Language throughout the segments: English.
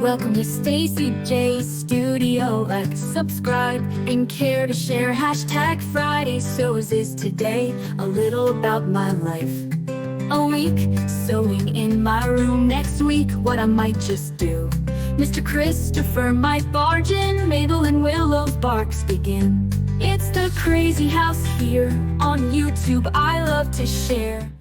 Welcome to Stacy J Studio. Like, subscribe, and care to share. Hashtag fridaysews is today. A little about my life. A week sewing in my room. Next week, what I might just do. Mr. Christopher might barge in. Mabel and Willow's barks begin. It's the crazy house here on YouTube. I love to share.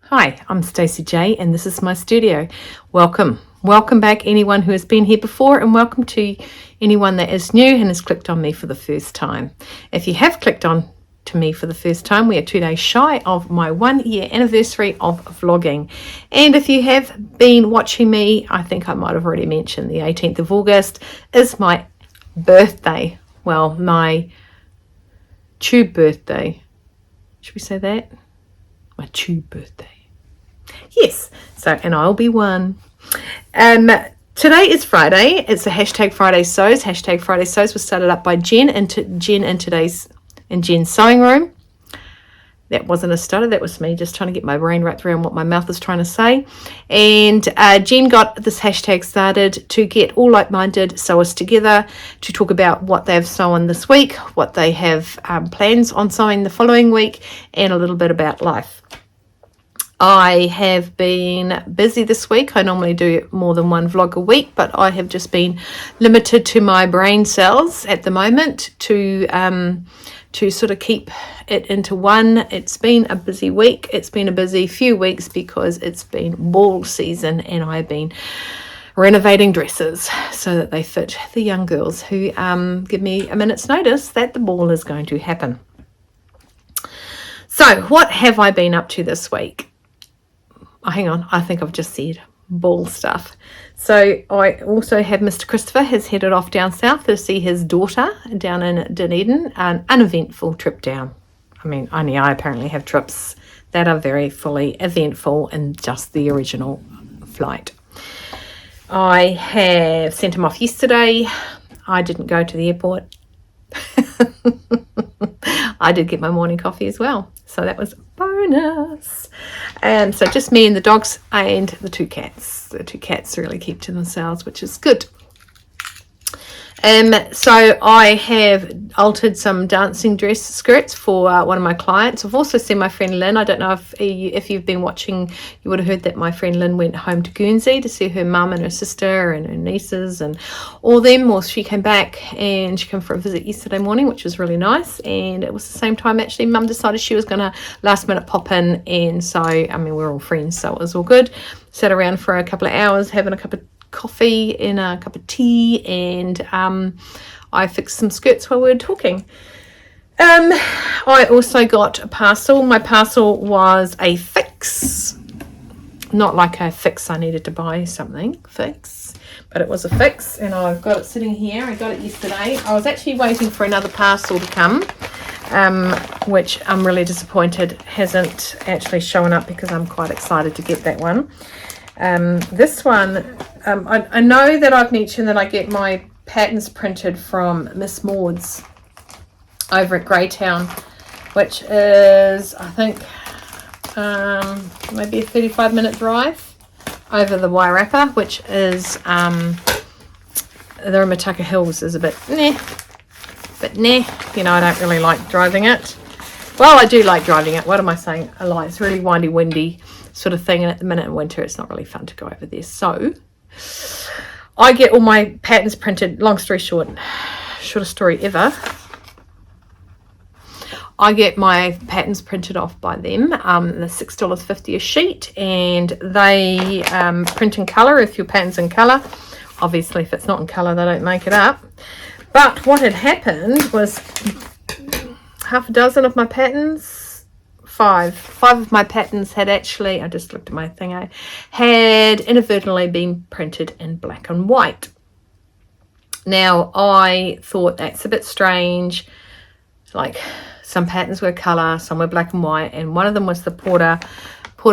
Hi, I'm Stacy J and this is my studio. Welcome back anyone who has been here before, and welcome to anyone that is new and has clicked on me for the first time. If you have clicked on to me for the first time, we are 2 days shy of my 1 year anniversary of vlogging. And if you have been watching me, I think I might have already mentioned the 18th of August is my birthday. Well, my tube birthday. Should we say that? My tube birthday. Yes, so, and I'll be one. Today is Friday. It's a hashtag fridaysews. Hashtag fridaysews was started up by Jen's sewing room. That wasn't a stutter, that was me just trying to get my brain wrapped around what my mouth is trying to say. And Jen got this hashtag started to get all like-minded sewers together to talk about what they've sewn this week, what they have plans on sewing the following week, and a little bit about life. I have been busy this week. I normally do more than one vlog a week, but I have just been limited to my brain cells at the moment to sort of keep it into one. It's been a busy week. It's been a busy few weeks because it's been ball season and I've been renovating dresses so that they fit the young girls who give me a minute's notice that the ball is going to happen. So what have I been up to this week? Oh, hang on, I think I've just said ball stuff. So I also have Mr. Christopher has headed off down south to see his daughter down in Dunedin, an uneventful trip down. I mean, only I apparently have trips that are very fully eventful and just the original flight. I have sent him off yesterday. I didn't go to the airport. I did get my morning coffee as well, so that was a bonus. And so just me and the dogs and the two cats. The two cats really keep to themselves, which is good. So I have altered some dancing dress skirts for one of my clients. I've also seen my friend Lynn. I don't know if you've been watching, you would have heard that my friend Lynn went home to Guernsey to see her mum and her sister and her nieces and all them. Well, she came back and she came for a visit yesterday morning, which was really nice. And it was the same time actually mum decided she was going to last minute pop in. And so, I mean, we're all friends, so it was all good. Sat around for a couple of hours having a cup of coffee and a cup of tea, and I fixed some skirts while we were talking. I also got a parcel. My parcel was a fix, not like a fix I needed to buy something, fix, but it was a fix, and I've got it sitting here. I got it yesterday. I was actually waiting for another parcel to come, which I'm really disappointed hasn't actually shown up because I'm quite excited to get that one. This one, I know that I've mentioned that I get my patterns printed from Miss Maud's over at Greytown, which is, I think, maybe a 35-minute drive over the Wairarapa, which is, the Rimataka Hills is a bit nah, you know, I don't really like driving it. Well, I do like driving it. What am I saying? I like, it's really windy, windy sort of thing, and at the minute in winter it's not really fun to go over there. So I get all my patterns printed. Long story short, shortest story ever, I get my patterns printed off by them. They're $6.50 a sheet, and they print in colour if your pattern's in colour. Obviously if it's not in colour they don't make it up. But what had happened was half a dozen of my patterns, five of my patterns had actually, I just looked at my thing, I had inadvertently been printed in black and white. Now I thought that's a bit strange, like some patterns were colour, some were black and white, and one of them was the Porter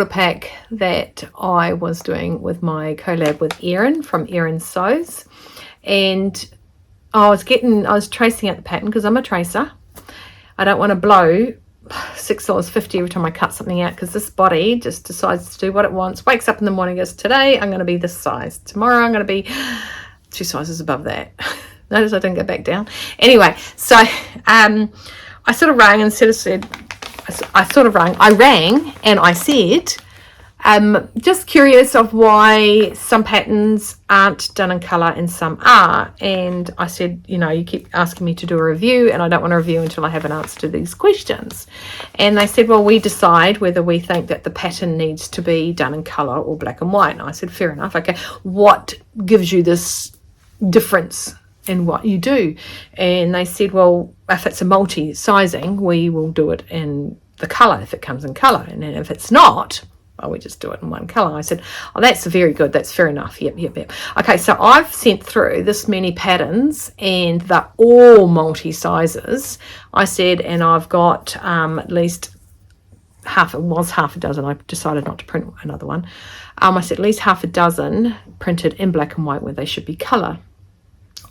pack that I was doing with my collab with Erin from Erin Sews. And I was tracing out the pattern because I'm a tracer. I don't want to blow $6.50 every time I cut something out, because this body just decides to do what it wants. Wakes up in the morning, goes, today I'm going to be this size, tomorrow I'm going to be 2 sizes above that. Notice I didn't go back down. Anyway, so I sort of rang and said, I rang and I said, just curious of why some patterns aren't done in colour and some are. And I said, you know, you keep asking me to do a review and I don't want a review until I have an answer to these questions. And they said, well, we decide whether we think that the pattern needs to be done in colour or black and white. And I said, fair enough. Okay, what gives you this difference in what you do? And they said, well, if it's a multi-sizing, we will do it in the colour if it comes in colour. And then if it's not, well, we just do it in one colour. I said, oh, that's very good. That's fair enough. Yep. Okay, so I've sent through this many patterns and they're all multi-sizes. I said, and I've got at least half a dozen. I decided not to print another one. I said at least half a dozen printed in black and white where they should be colour.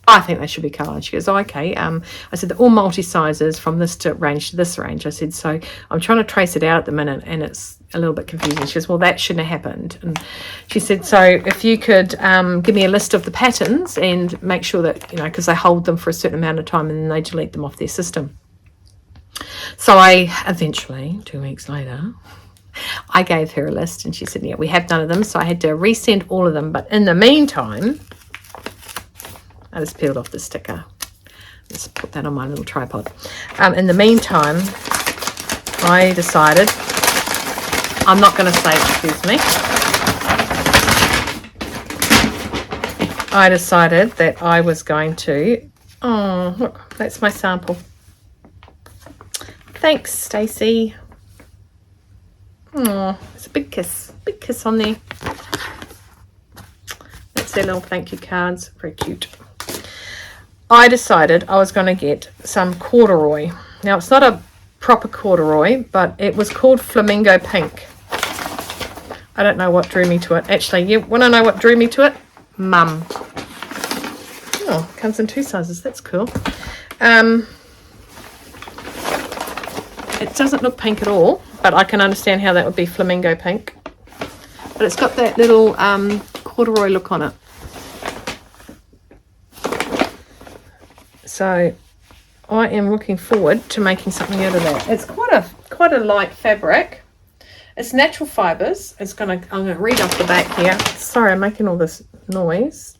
I think they should be colour. And she goes, oh, okay. I said, they're all multi-sizes from this range to this range. I said, so I'm trying to trace it out at the minute and it's a little bit confusing. She goes, well, that shouldn't have happened. And she said, so if you could give me a list of the patterns and make sure that, you know, because they hold them for a certain amount of time and then they delete them off their system. So I eventually, 2 weeks later, I gave her a list and she said, yeah, we have none of them. So I had to resend all of them. But in the meantime, I just peeled off the sticker. Let's put that on my little tripod. In the meantime, I decided, I'm not going to say excuse me. I decided that I was going to, oh, look, that's my sample. Thanks, Stacey. Oh, it's a big kiss on there. That's their little thank you cards. Very cute. I decided I was going to get some corduroy. Now, it's not a proper corduroy, but it was called flamingo pink. I don't know what drew me to it. Actually, you want to know what drew me to it? Mum. Oh, it comes in 2 sizes. That's cool. It doesn't look pink at all, but I can understand how that would be flamingo pink. But it's got that little corduroy look on it. So I am looking forward to making something out of that. It's quite a light fabric. It's natural fibers. I'm gonna read off the back here. Sorry, I'm making all this noise.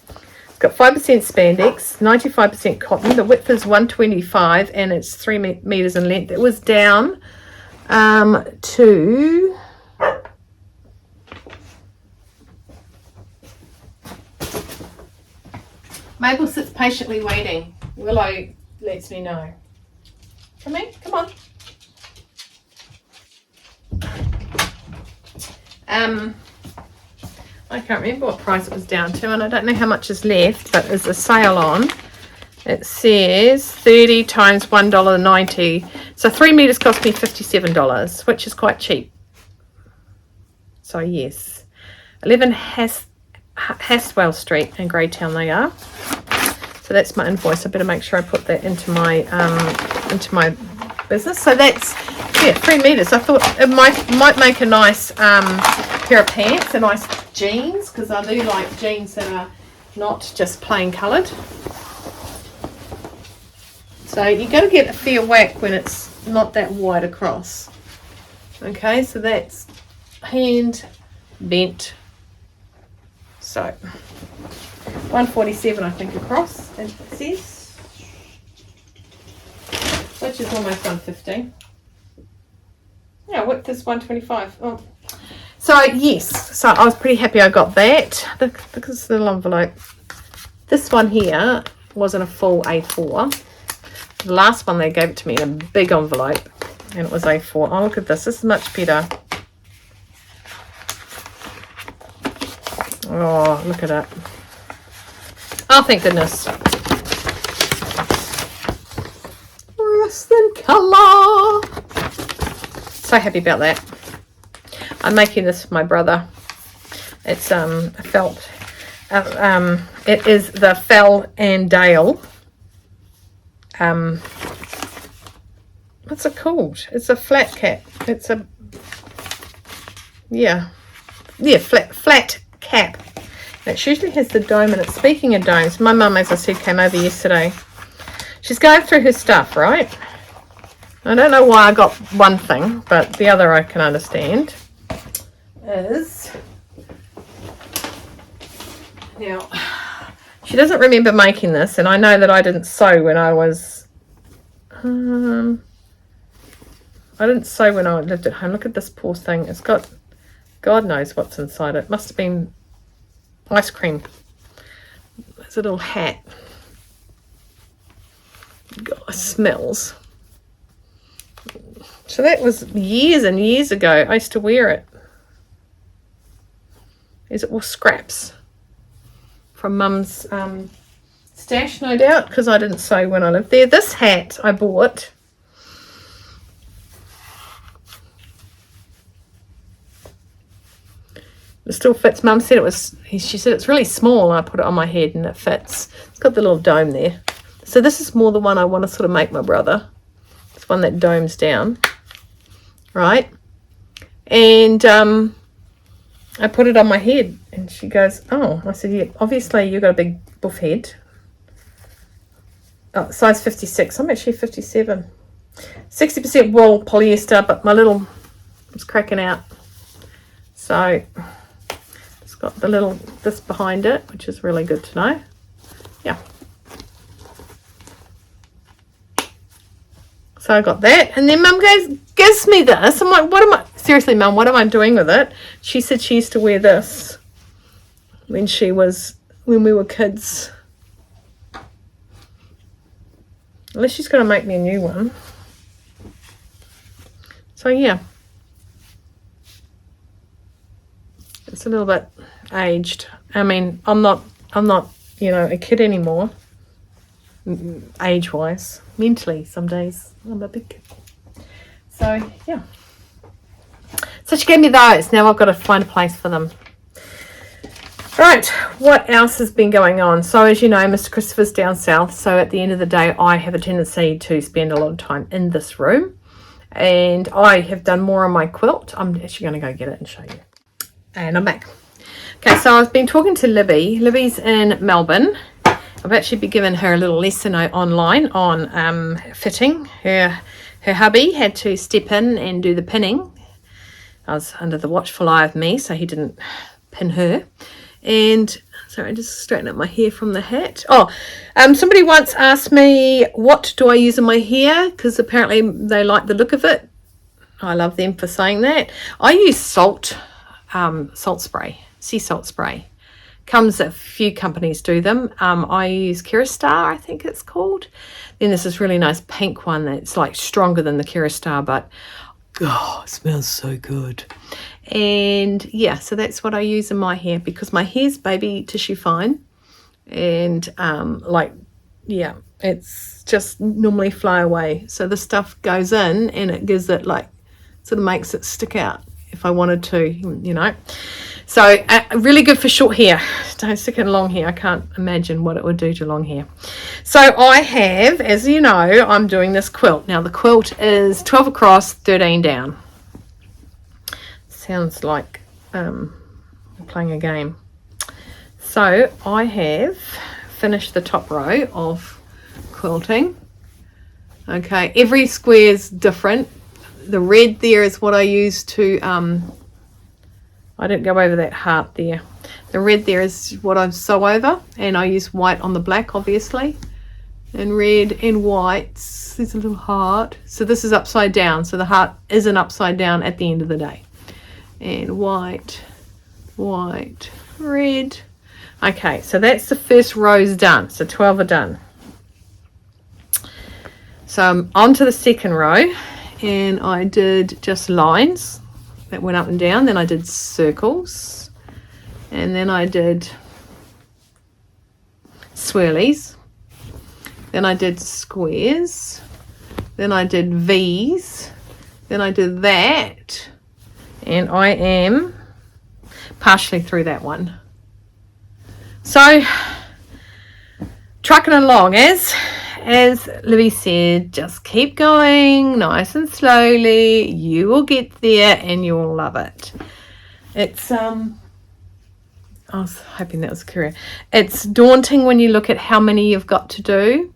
It's got 5% spandex, 95% cotton. The width is 125 and it's 3 meters in length. It was down to Mabel sits patiently waiting. Willow lets me know. Come in, come on. I can't remember what price it was down to, and I don't know how much is left, but there's a sale on. It says 30 times $1.90. So 3 meters cost me $57, which is quite cheap. So yes, 11 Haswell Street in Greytown they are. So that's my invoice. I better make sure I put that into my business. So that's 3 meters. I thought it might make a nice pair of pants, a nice jeans, because I do like jeans that are not just plain coloured. So you got to get a fair whack when it's not that wide across. Okay, so that's hand bent. So 147 I think across, it says, which is almost 150. Yeah, width is 125. Oh. So yes, so I was pretty happy I got that. Look at this little envelope. This one here wasn't a full A4. The last one they gave it to me in a big envelope and it was A4. Oh, look at this. This is much better. Oh, look at it. Oh, thank goodness. Rust in colour. So happy about that. I'm making this for my brother. It's a felt. It is the Fell and Dale. What's it called? It's a flat cap. It's a flat cap It usually has the dome in it. Speaking of domes, my mum, as I said, came over yesterday. She's going through her stuff, right? I don't know why I got one thing, but the other I can understand. Is... Now, she doesn't remember making this, and I know that I didn't sew when I was... I didn't sew when I lived at home. Look at this poor thing. It's got... God knows what's inside it. Must have been ice cream. There's a little hat. God, it smells. So that was years and years ago. I used to wear it. Is it all scraps from Mum's stash, no doubt, because I didn't sew when I lived there. This hat I bought. It still fits. Mum said it was, she said it's really small, and I put it on my head and it fits. It's got the little dome there. So this is more the one I want to sort of make my brother. It's one that domes down, right? And I put it on my head, and she goes, oh. I said, yeah, obviously you've got a big buff head. Oh, size 56. I'm actually 57. 60% wool, polyester, but my little was cracking out. So it's got the little, this behind it, which is really good to know. Yeah. So I got that, and then Mum gives me this. I'm like, what am I, seriously Mum, what am I doing with it? She said she used to wear this when we were kids. Unless she's going to make me a new one. So yeah. It's a little bit aged. I mean, I'm not, you know, a kid anymore. Age-wise. Mentally, some days I'm a big kid. So, yeah. So she gave me those. Now I've got to find a place for them. Right, what else has been going on? So as you know, Mr. Christopher's down south. So at the end of the day, I have a tendency to spend a lot of time in this room. And I have done more on my quilt. I'm actually going to go get it and show you. And I'm back. Okay, so I've been talking to Libby. Libby's in Melbourne. I've actually been giving her a little lesson online on fitting. Her hubby had to step in and do the pinning. I was under the watchful eye of me, so he didn't pin her. And sorry, I just straighten up my hair from the hat. Oh, somebody once asked me, what do I use in my hair? Because apparently they like the look of it. I love them for saying that. I use salt spray, sea salt spray. Comes, a few companies do them. I use Kerastar, I think it's called. Then there's this really nice pink one that's like stronger than the Kerastar, but oh, it smells so good. And yeah, so that's what I use in my hair, because my hair's baby tissue fine, and like, yeah, it's just normally fly away. So the stuff goes in and it gives it, like, sort of makes it stick out if I wanted to, you know. So really good for short hair. Don't stick it in long hair. I can't imagine what it would do to long hair. So I have, as you know, I'm doing this quilt. Now the quilt is 12 across, 13 down. Sounds like playing a game. So I have finished the top row of quilting. Okay, every square is different. The red there is what I use to I didn't go over that heart there. The red there is what I sew over, and I use white on the black, obviously, and red and white. There's a little heart. So this is upside down, so the heart isn't upside down at the end of the day. And white, white, red. Okay, so that's the first row's done. So 12 are done. So I'm on to the second row, and I did just lines that went up and down. Then I did circles, and then I did swirlies, then I did squares, then I did V's, then I did that, and I am partially through that one. So trucking along, as Libby said, just keep going nice and slowly. You will get there and you'll love it. It's I was hoping that was a courier. It's daunting when you look at how many you've got to do,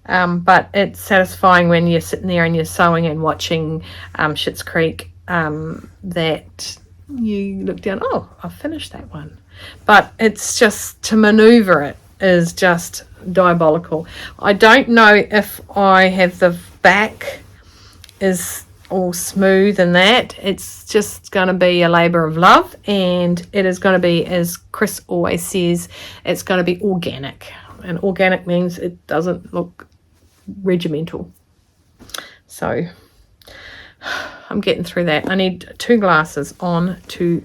but it's satisfying when you're sitting there and you're sewing and watching Schitt's Creek, that you look down, oh, I've finished that one. But it's just, to maneuver it is just diabolical. I don't know if I have the back is all smooth and that. It's just going to be a labour of love, and it is going to be, as Chris always says, it's going to be organic, and organic means it doesn't look regimental. So I'm getting through that. I need 2 glasses on to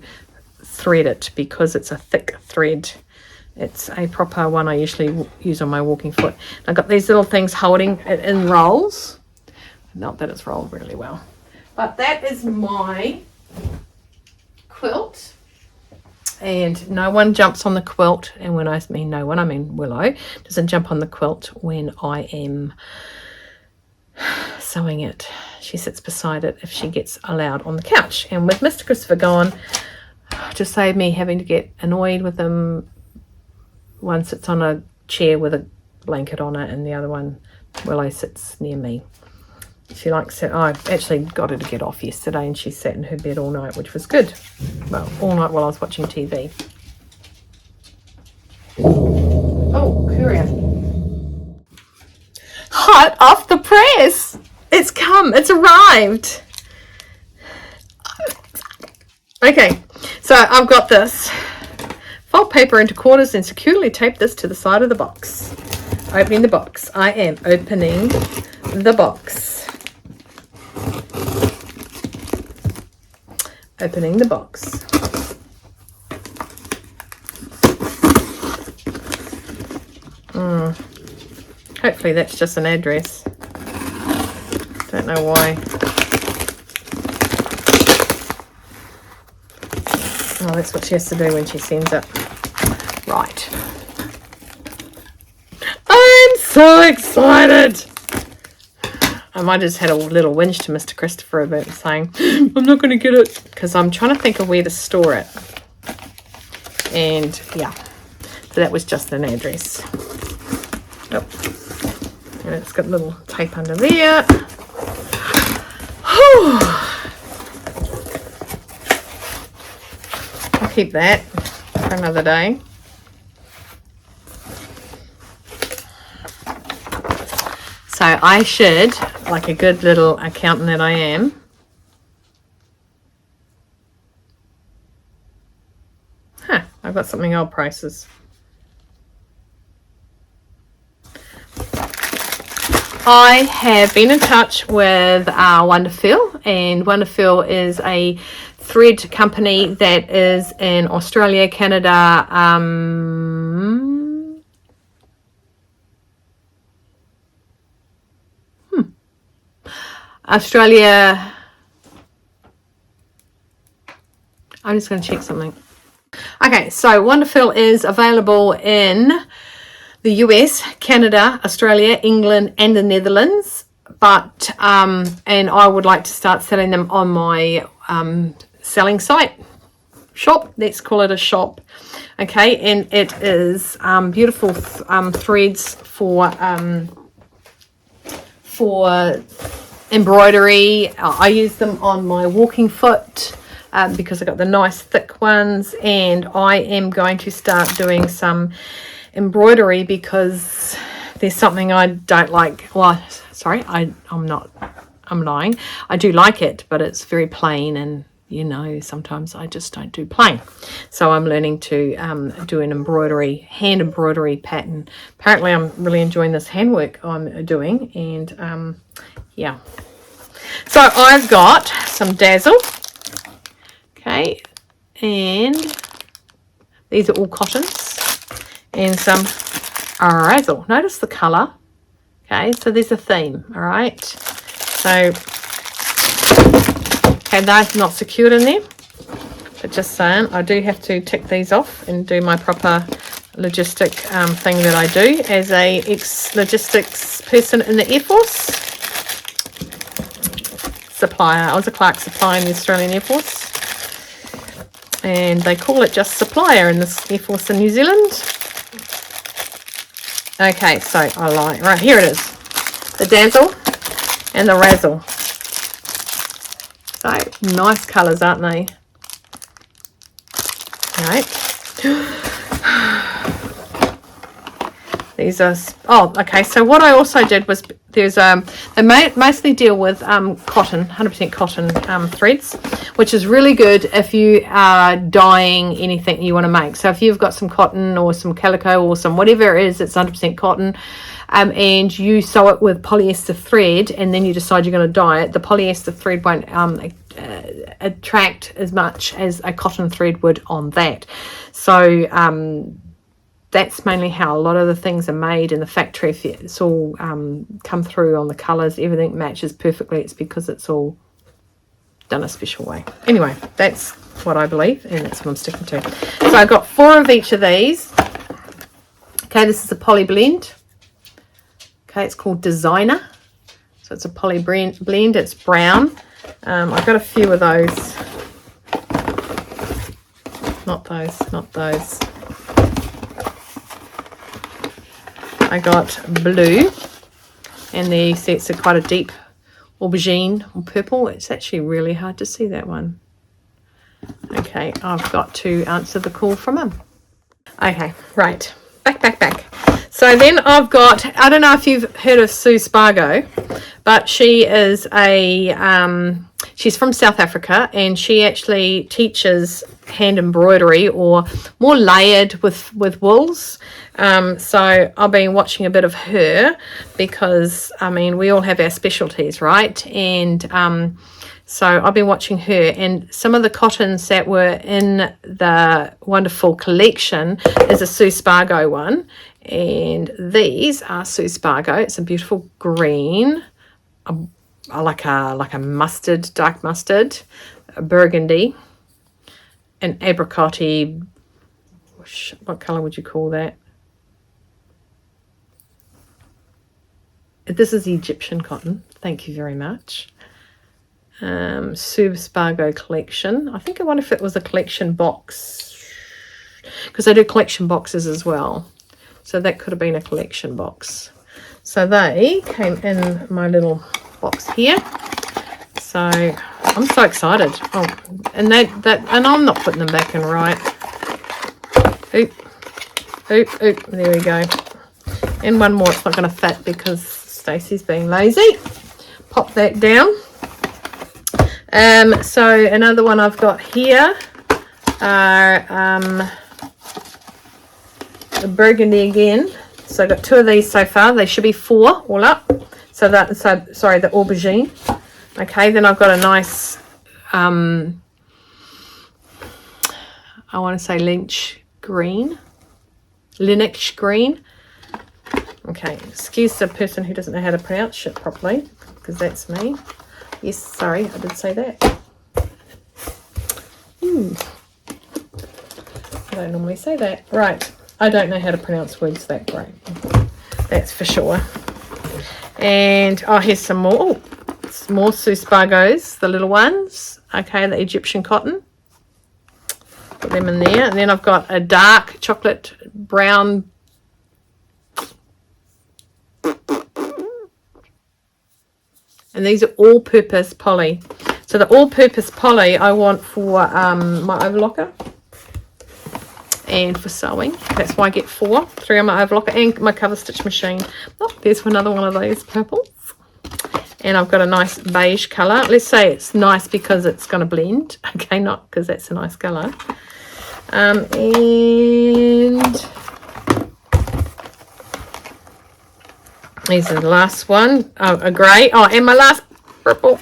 thread it because it's a thick thread. It's a proper one I usually use on my walking foot. I've got these little things holding it in rolls. Not that it's rolled really well. But that is my quilt. And no one jumps on the quilt. And when I mean no one, I mean Willow doesn't jump on the quilt when I am sewing it. She sits beside it if she gets allowed on the couch. And with Mr. Christopher gone, just saved me having to get annoyed with him. One sits on a chair with a blanket on it, and the other one, Willow, sits near me. She likes it. I actually got her to get off yesterday, and she sat in her bed all night, which was good. Well, all night while I was watching TV. Oh, courier. Hot off the press. It's come. It's arrived. Okay, so I've got this. Fold paper into quarters and securely tape this to the side of the box. Opening the box. I am opening the box. Opening the box. Hopefully that's just an address. Don't know why. Oh, that's what she has to do when she sends it. Right. I'm so excited. I might have just had a little whinge to Mr. Christopher about saying, I'm not going to get it, because I'm trying to think of where to store it. And yeah, so that was just an address. Yep. And it's got a little tape under there. I'll keep that for another day. So I should, like a good little accountant that I am, I've got something old prices. I have been in touch with Wonderful, and Wonderful is a thread company that is in Australia, Canada, Australia. I'm just going to check something. Okay, so Wonderful is available in the US, Canada, Australia, England, and the Netherlands. But and I would like to start selling them on my selling site shop. Let's call it a shop. Okay, and it is beautiful threads for embroidery. I use them on my walking foot because I got the nice thick ones, and I am going to start doing some embroidery because there's something I don't like. Well, sorry, I'm lying. I do like it, but it's very plain, and you know, sometimes I just don't do plain. So I'm learning to do an embroidery, hand embroidery pattern. Apparently I'm really enjoying this handwork I'm doing, and yeah. So I've got some Dazzle, okay, and these are all cottons, and some Razzle. Notice the colour, okay, so there's a theme, all right. So, okay, they're not secured in there, but just saying, I do have to tick these off and do my proper logistic thing that I do as a ex-logistics person in the Air Force. Supplier. I was a clerk supply in the Australian Air Force. and they call it just supplier in this Air Force in New Zealand. Okay, so I like, right, here it is, the Dazzle and the Razzle. So nice colours, aren't they? Right. These are, oh, okay, so what I also did was, there's they mostly deal with cotton, 100% cotton threads, which is really good if you are dyeing anything you want to make. So if you've got some cotton or some calico or some whatever it is, it's 100% cotton, and you sew it with polyester thread, and then you decide you're going to dye it, the polyester thread won't attract as much as a cotton thread would on that. So that's mainly how a lot of the things are made in the factory. If it's all come through on the colours, everything matches perfectly, it's because it's all done a special way. Anyway, that's what I believe, and that's what I'm sticking to. So I've got 4 of each of these. Okay, this is a poly blend. Okay, it's called Designer. So it's a poly blend, it's brown. I've got a few of those. Not those. I got blue, and there you see it's quite a deep aubergine or purple. It's actually really hard to see that one. Okay, I've got to answer the call from him. Okay, right, back. So then I've got, I don't know if you've heard of Sue Spargo, but she is she's from South Africa, and she actually teaches hand embroidery, or more layered with wools. So I've been watching a bit of her, because I mean, we all have our specialties, right? And so I've been watching her, and some of the cottons that were in the wonderful collection is a Sue Spargo one, and these are Sue Spargo. It's a beautiful green, like a mustard, dark mustard, a burgundy, an apricot-y, what colour would you call that? This is Egyptian cotton. Thank you very much. Sue Spargo collection. I think I wonder if it was a collection box, because I do collection boxes as well. So that could have been a collection box. So they came in my little box here. So I'm so excited. Oh, and and I'm not putting them back in right. Oop. There we go. And one more. It's not going to fit because Stacey's being lazy. Pop that down. So another one I've got here are the burgundy again. So I've got 2 of these so far. They should be 4 all up. So sorry, the aubergine. Okay, then I've got a nice I want to say Lynch green. Okay, excuse the person who doesn't know how to pronounce shit properly, because that's me. Yes, sorry, I did say that. I don't normally say that. Right, I don't know how to pronounce words that great. That's for sure. And here's some more. Oh, more Sue Spargos, the little ones. Okay, the Egyptian cotton. Put them in there. And then I've got a dark chocolate brown. And these are all-purpose poly. So the all-purpose poly I want for my overlocker and for sewing. That's why I get 4. 3 on my overlocker and my cover stitch machine. Oh, there's another one of those purples. And I've got a nice beige colour. Let's say it's nice because it's going to blend. Okay, not because that's a nice colour. And these are the last one. A grey. Oh, and my last purple.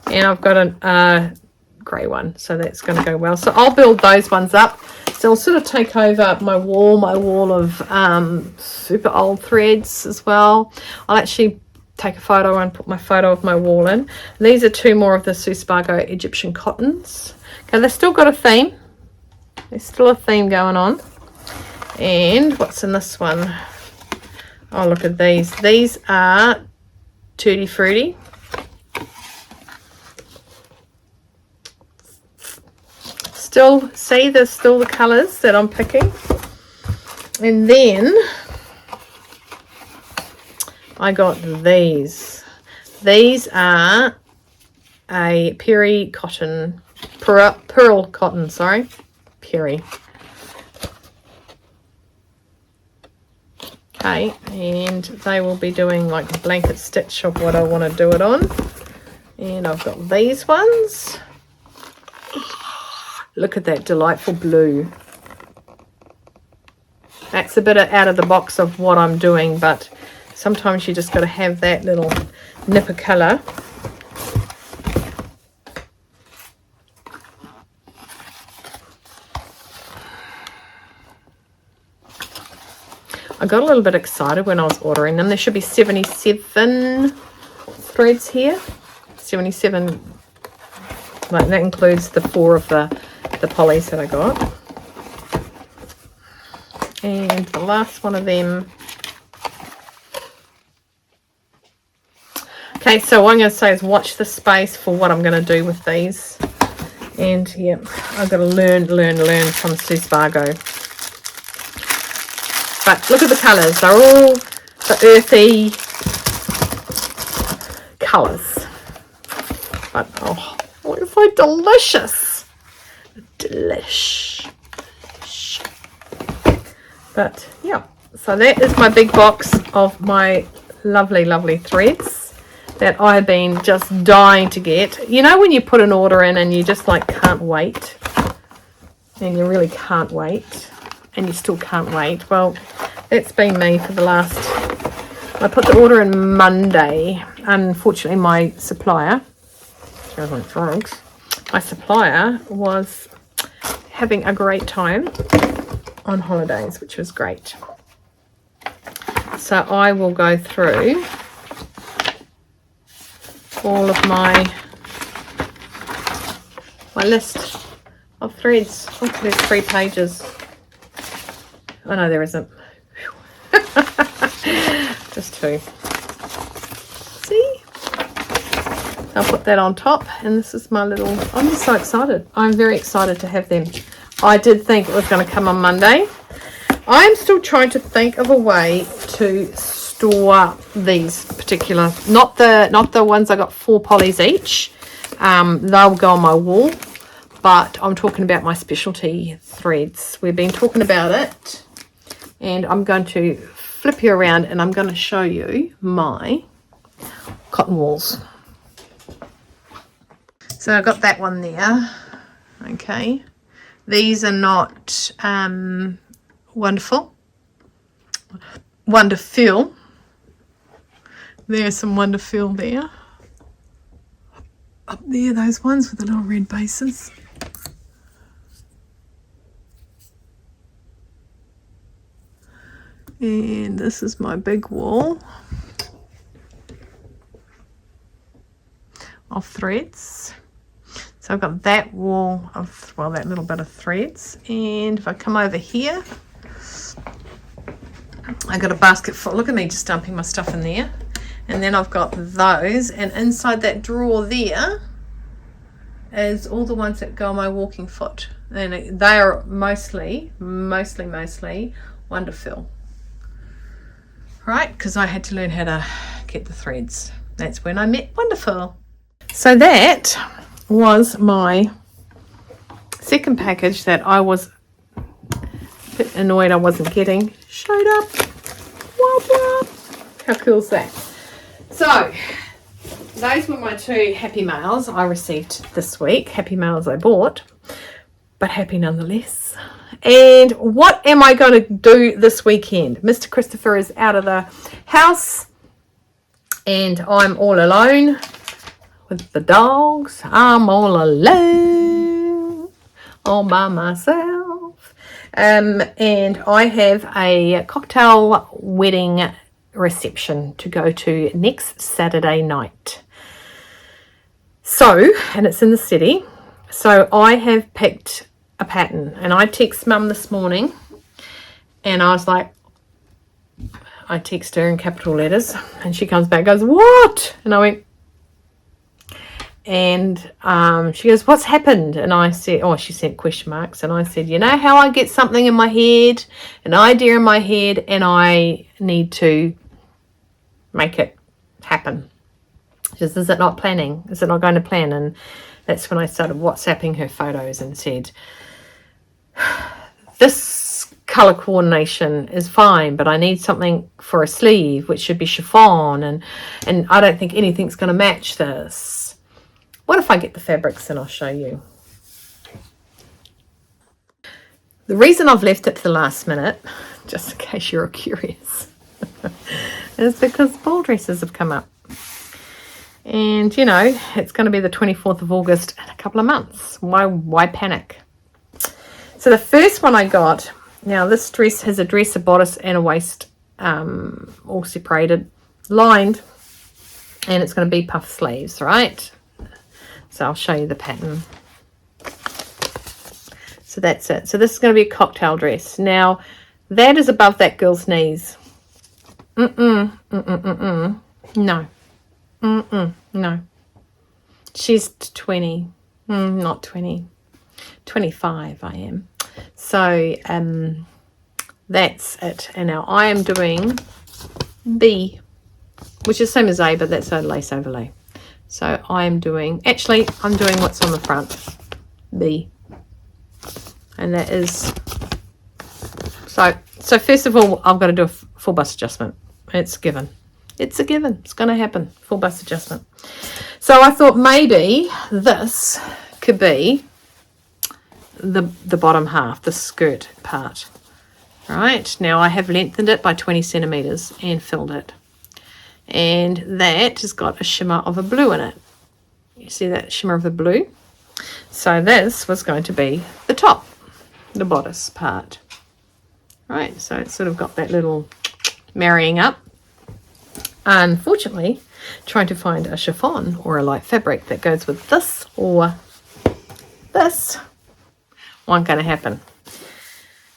And I've got a grey one. So that's going to go well. So I'll build those ones up. So I'll sort of take over my wall of super old threads as well. I'll actually take a photo and put my photo of my wall in. These are 2 more of the Sue Spargo Egyptian cottons. Okay, they've still got a theme. There's still a theme going on. And what's in this one? Oh, look at these. These are Tutti Frutti. still, see, there's still the colours that I'm picking. And then I got these. These are a pearl cotton, sorry, peri. Okay, and they will be doing like a blanket stitch of what I want to do it on. And I've got these ones. Look at that delightful blue. That's a bit out of the box of what I'm doing, but sometimes you just got to have that little nip of colour. I got a little bit excited when I was ordering them. There should be 77 threads here. 77, like that includes the 4 of the polys that I got. And the last one of them. Okay, so what I'm going to say is watch the space for what I'm going to do with these. And yeah, I've got to learn from Sue Spargo. But look at the colours. They're all the earthy colours. But oh, they're so delicious. Delish. But yeah, so that is my big box of my lovely threads that I've been just dying to get. You know when you put an order in and you just like can't wait, and you really can't wait, and you still can't wait. Well, that's been me for the last, I put the order in Monday. Unfortunately, my supplier, my supplier was having a great time on holidays, which was great. So I will go through all of my list of threads. Oh, there's 3 pages. Oh no, there isn't. Just 2. See? I'll put that on top, and this is my little, I'm just so excited. I'm very excited to have them. I did think it was going to come on Monday. I'm still trying to think of a way to store these particular, not the ones I got 4 polys each. They'll go on my wall, but I'm talking about my specialty threads. We've been talking about it, and I'm going to flip you around and I'm going to show you my cotton wools. So I've got that one there. Okay. These are not wonderful. Wonderful. There's some wonderful there. Up there, those ones with the little red bases. And this is my big wall of threads. So I've got that wall of, well, that little bit of threads. And if I come over here, I got a basket full. Look at me just dumping my stuff in there. And then I've got those. And inside that drawer there is all the ones that go on my walking foot. And they are mostly wonderful. Right, because I had to learn how to get the threads. That's when I met Wonderful. So that was my second package that I was a bit annoyed I wasn't getting. Showed up. Wah, how cool is that? So those were my 2 happy mails I received this week. Happy mails I bought, but happy nonetheless. And what am I going to do this weekend? Mr. Christopher is out of the house and I'm all alone with the dogs. I'm all alone, all by myself. And I have a cocktail wedding reception to go to next Saturday night. So, and it's in the city. So I have picked a pattern, and I text Mum this morning and I was like, I text her in capital letters and she comes back, goes, what? And I went, And she goes, what's happened? And I said, oh, she sent question marks. And I said, you know how I get something in my head, an idea in my head, and I need to make it happen. She says, is it not planning? Is it not going to plan? And that's when I started WhatsApping her photos and said, this colour coordination is fine, but I need something for a sleeve, which should be chiffon, and I don't think anything's going to match this. What if I get the fabrics and I'll show you? The reason I've left it to the last minute, just in case you're curious, is because ball dresses have come up. And, you know, it's going to be the 24th of August in a couple of months. Why panic? So the first one I got, now this dress has a dress, a bodice and a waist, all separated, lined, and it's going to be puff sleeves, right? So I'll show you the pattern. So that's it. So this is going to be a cocktail dress. Now, that is above that girl's knees. No. No. She's 20. Not 20. 25 I am. So that's it. And now I am doing B, which is the same as A, but that's a lace overlay. So I'm doing, actually, I'm doing what's on the front, B. And that is, so first of all, I've got to do a full bust adjustment. It's a given. It's a given. It's going to happen. Full bust adjustment. So I thought maybe this could be the bottom half, the skirt part. Right, now I have lengthened it by 20 centimeters and filled it. And that has got a shimmer of a blue in it. You see that shimmer of the blue? So this was going to be the top, the bodice part. Right, so it's sort of got that little marrying up. Unfortunately, trying to find a chiffon or a light fabric that goes with this or this wasn't going to happen.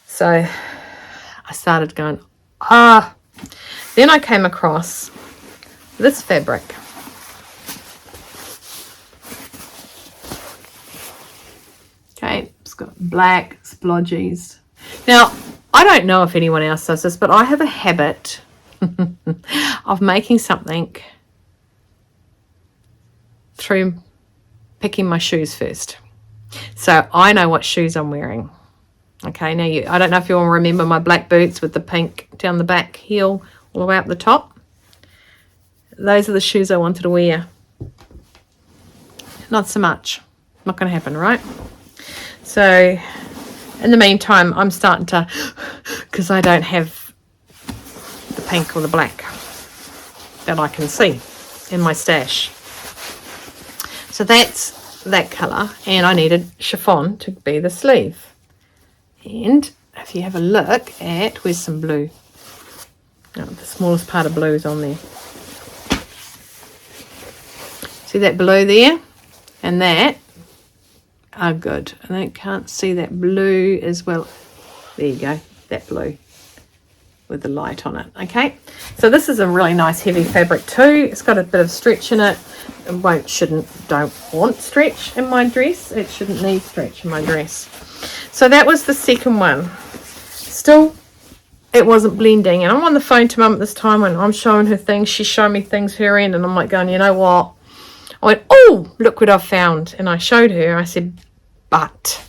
So I started going, Then I came across this fabric. Okay, it's got black splodgies. Now, I don't know if anyone else does this, but I have a habit of making something through picking my shoes first. So I know what shoes I'm wearing. Okay, now I don't know if you all remember my black boots with the pink down the back heel all the way up the top. Those are the shoes I wanted to wear. Not so much. Not going to happen, right? So in the meantime, I'm starting to, because I don't have the pink or the black that I can see in my stash. So that's that colour, and I needed chiffon to be the sleeve. And if you have a look at, where's some blue? Oh, the smallest part of blue is on there. See that blue there? And that are good. And I can't see that blue as well. There you go, that blue with the light on it. Okay, so this is a really nice heavy fabric too. It's got a bit of stretch in it. Don't want stretch in my dress. It shouldn't need stretch in my dress. So that was the second one. Still, it wasn't blending. And I'm on the phone to Mum at this time when I'm showing her things. She's showing me things her end, and I'm like going, you know what? I went, oh, look what I've found. And I showed her. I said, but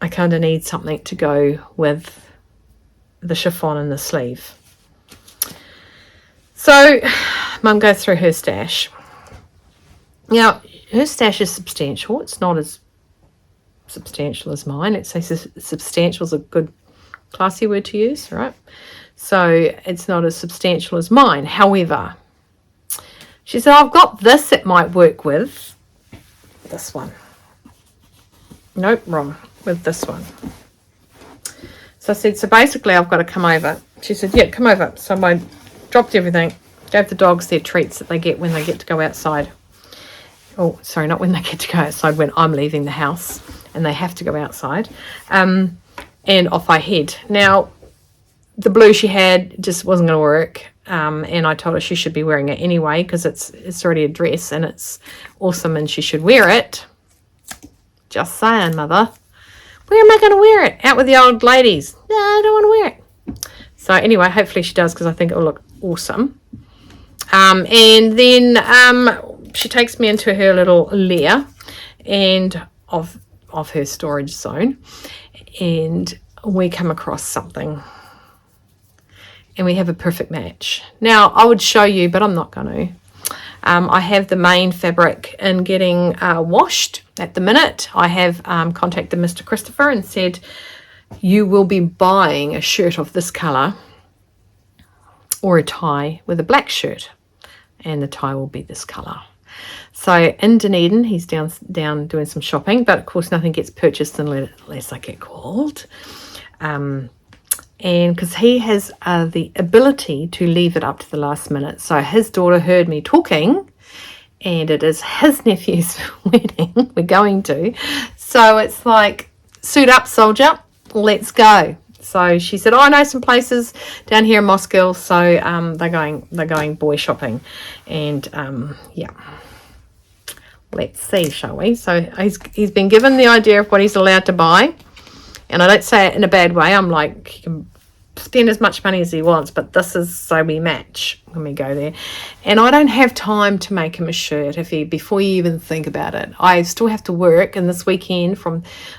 I kind of need something to go with the chiffon and the sleeve. So Mum goes through her stash. Now, her stash is substantial. It's not as substantial as mine. Let's say substantial is a good classy word to use, right? So it's not as substantial as mine. However, she said, I've got this that might work with this one. Nope, wrong, with this one. So I said, so basically I've got to come over. She said, yeah, come over. So I dropped everything, gave the dogs their treats that they get when they get to go outside. Oh, sorry, not when they get to go outside, when I'm leaving the house and they have to go outside. And off I head. Now, the blue she had just wasn't going to work. and I told her she should be wearing it anyway because it's already a dress and it's awesome and she should wear it. Just saying, mother. Where am I going to wear it? Out with the old ladies. No, I don't want to wear it. So anyway, hopefully she does because I think it will look awesome. And then she takes me into her little lair and of her storage zone, and we come across something and we have a perfect match. Now I would show you, but I'm not going to. I have the main fabric in getting washed at the minute. I have contacted Mr. Christopher and said, you will be buying a shirt of this colour or a tie with a black shirt, and the tie will be this colour. So in Dunedin, he's down doing some shopping, but of course nothing gets purchased unless I get called. And because he has the ability to leave it up to the last minute. So his daughter heard me talking, and it is his nephew's wedding we're going to. So it's like, suit up, soldier, let's go. So she said, oh, I know some places down here in Moskill. So they're going boy shopping. And yeah, let's see, shall we? So he's been given the idea of what he's allowed to buy. And I don't say it in a bad way. I'm like, he can spend as much money as he wants, but this is so we match when we go there. And I don't have time to make him a shirt before you even think about it. I still have to work, and this weekend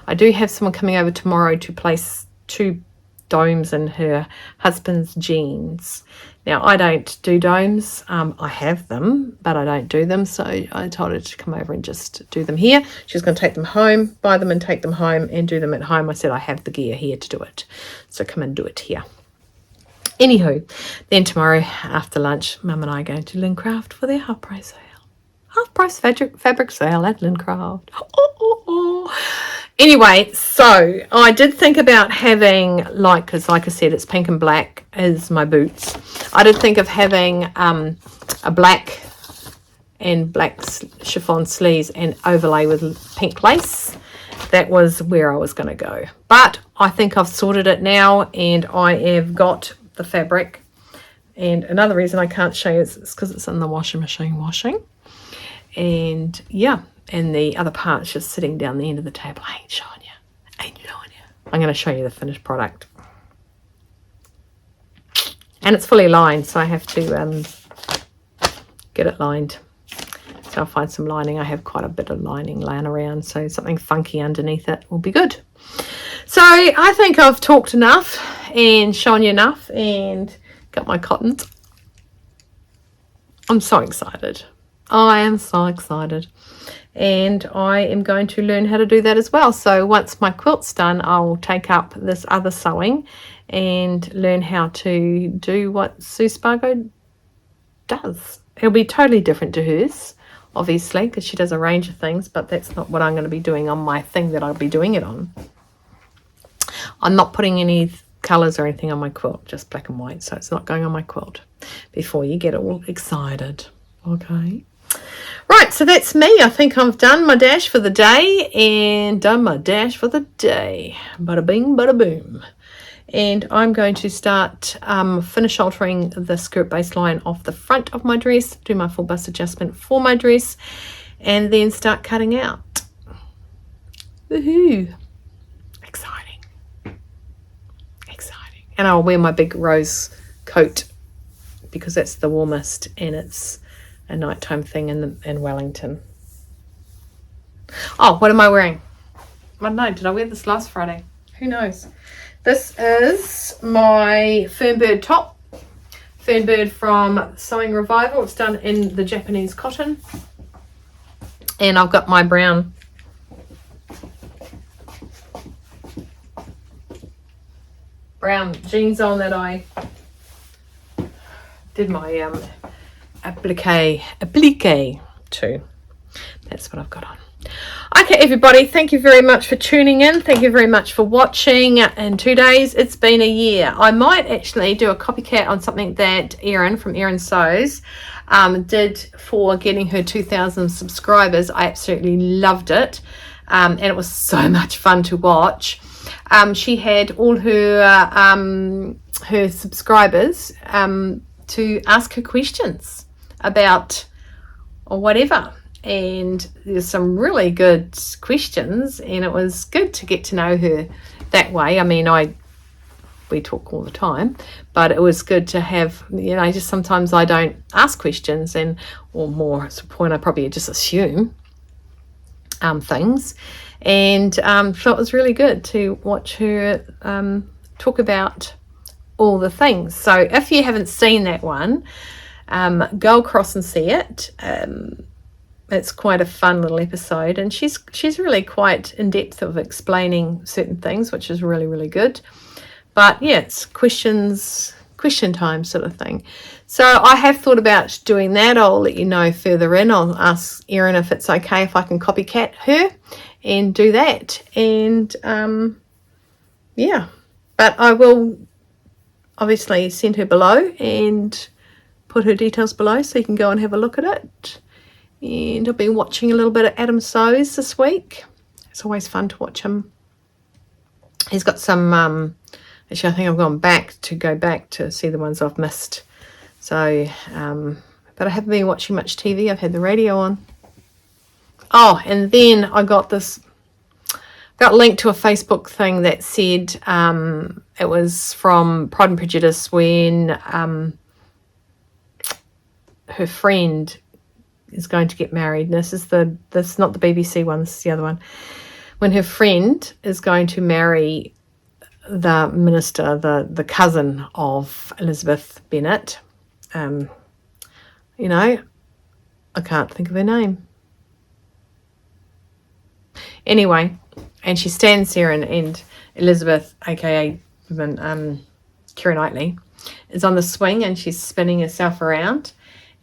I do have someone coming over tomorrow to place 2 domes in her husband's jeans. Now I don't do domes. I have them, but I don't do them, so I told her to come over and just do them here. She's going to take them home, buy them and take them home and do them at home. I said I have the gear here to do it, so come and do it here. Anywho, then tomorrow after lunch, Mum and I are going to Learncraft for their half price sale. Half price fabric sale at Learncraft. Anyway, so I did think about having, because like I said, it's pink and black is my boots. I did think of having a black and black chiffon sleeves and overlay with pink lace. That was where I was going to go. But I think I've sorted it now, and I have got the fabric. And another reason I can't show you is because it's in the washing machine washing. And yeah. And the other part's just sitting down the end of the table. I ain't showing you. I'm going to show you the finished product. And it's fully lined, so I have to get it lined. So I'll find some lining. I have quite a bit of lining laying around, so something funky underneath it will be good. So I think I've talked enough and shown you enough and got my cottons. I'm so excited. I am so excited. And I am going to learn how to do that as well. So once my quilt's done, I'll take up this other sewing and learn how to do what Sue Spargo does. It'll be totally different to hers, obviously, because she does a range of things, but that's not what I'm going to be doing on my thing that I'll be doing it on. I'm not putting any colours or anything on my quilt, just black and white, so it's not going on my quilt before you get all excited. Okay. Right, so that's me. I think I've done my dash for the day and done my dash for the day. Bada bing, bada boom. And I'm going to start finish altering the skirt baseline off the front of my dress, do my full bust adjustment for my dress, and then start cutting out. Woohoo! Exciting. And I'll wear my big rose coat because that's the warmest, and it's a nighttime thing in Wellington. Oh, what am I wearing? I don't know. Did I wear this last Friday? Who knows? This is my Fernbird top. Fernbird from Sewing Revival. It's done in the Japanese cotton. And I've got my brown jeans on that I did my applique too. That's what I've got on. Okay, everybody, thank you very much for tuning in. Thank you very much for watching. In 2 days, it's been a year. I might actually do a copycat on something that Erin from Erin Sews did for getting her 2,000 subscribers. I absolutely loved it, and it was so much fun to watch. She had all her subscribers to ask her questions about or whatever. And there's some really good questions, and it was good to get to know her that way. I mean, we talk all the time, but it was good to have, you know, just sometimes I don't ask questions, or more to the point, I probably just assume things, and so it was really good to watch her talk about all the things. So if you haven't seen that one, go across and see it. It's quite a fun little episode, and she's really quite in depth of explaining certain things, which is really, really good. But yeah, it's question time sort of thing. So I have thought about doing that. I'll let you know further in. I'll ask Erin if it's okay if I can copycat her and do that. And yeah, but I will obviously send her below and put her details below so you can go and have a look at it. And I've been watching a little bit of Adam Sews this week. It's always fun to watch him. He's got some, actually I think I've gone back to see the ones I've missed. So, but I haven't been watching much TV. I've had the radio on. Oh, and then I got linked to a Facebook thing that said it was from Pride and Prejudice when her friend is going to get married. And this is not the BBC one, this is the other one. When her friend is going to marry the minister, the cousin of Elizabeth Bennet. You know, I can't think of her name. Anyway, and she stands there, and Elizabeth, aka Keira Knightley, is on the swing, and she's spinning herself around,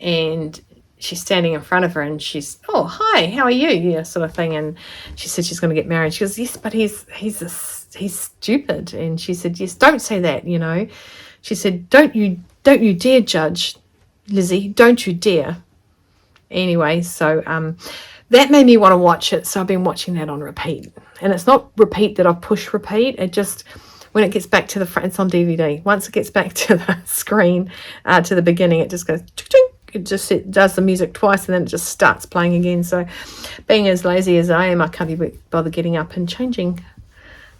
and she's standing in front of her, and she's, oh, hi, how are you? Yeah, sort of thing. And she said she's going to get married. She goes, yes, but he's stupid. And she said, yes, don't say that, you know. She said, don't you dare judge, Lizzie, don't you dare. Anyway, so that made me want to watch it. So I've been watching that on repeat. And it's not repeat that I push repeat. It just, when it gets back to the front, it's on DVD. Once it gets back to the screen, to the beginning, it just goes, it does the music twice, and then it just starts playing again. So being as lazy as I am, I can't even bother getting up and changing,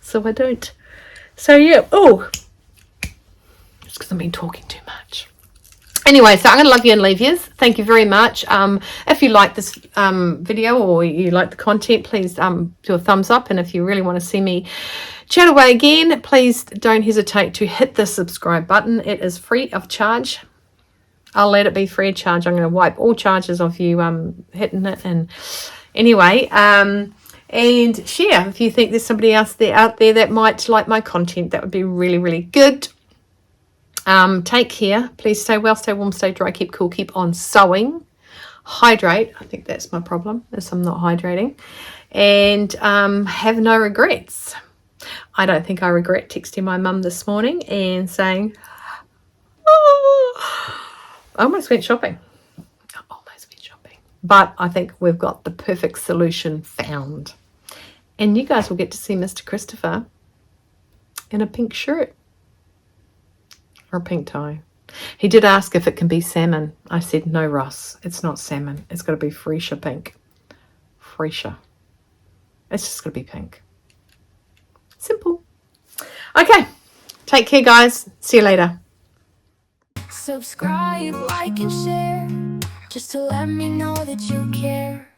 so I don't. So yeah, oh, it's because I've been talking too much. Anyway, so I'm going to love you and leave you. Thank you very much. If you like this video, or you like the content, please do a thumbs up. And if you really want to see me chat away again, please don't hesitate to hit the subscribe button. It is free of charge. I'll let it be free of charge. I'm going to wipe all charges of you hitting it. And anyway, and share if you think there's somebody else out there that might like my content. That would be really, really good. Take care. Please stay well, stay warm, stay dry, keep cool, keep on sewing. Hydrate. I think that's my problem, is I'm not hydrating. And have no regrets. I don't think I regret texting my mum this morning and saying, oh, I almost went shopping. But I think we've got the perfect solution found. And you guys will get to see Mr. Christopher in a pink shirt or a pink tie. He did ask if it can be salmon. I said, no, Ross, it's not salmon. It's got to be freesia pink. Freesia. It's just got to be pink. Simple. Okay. Take care, guys. See you later. Subscribe, like, and share, just to let me know that you care.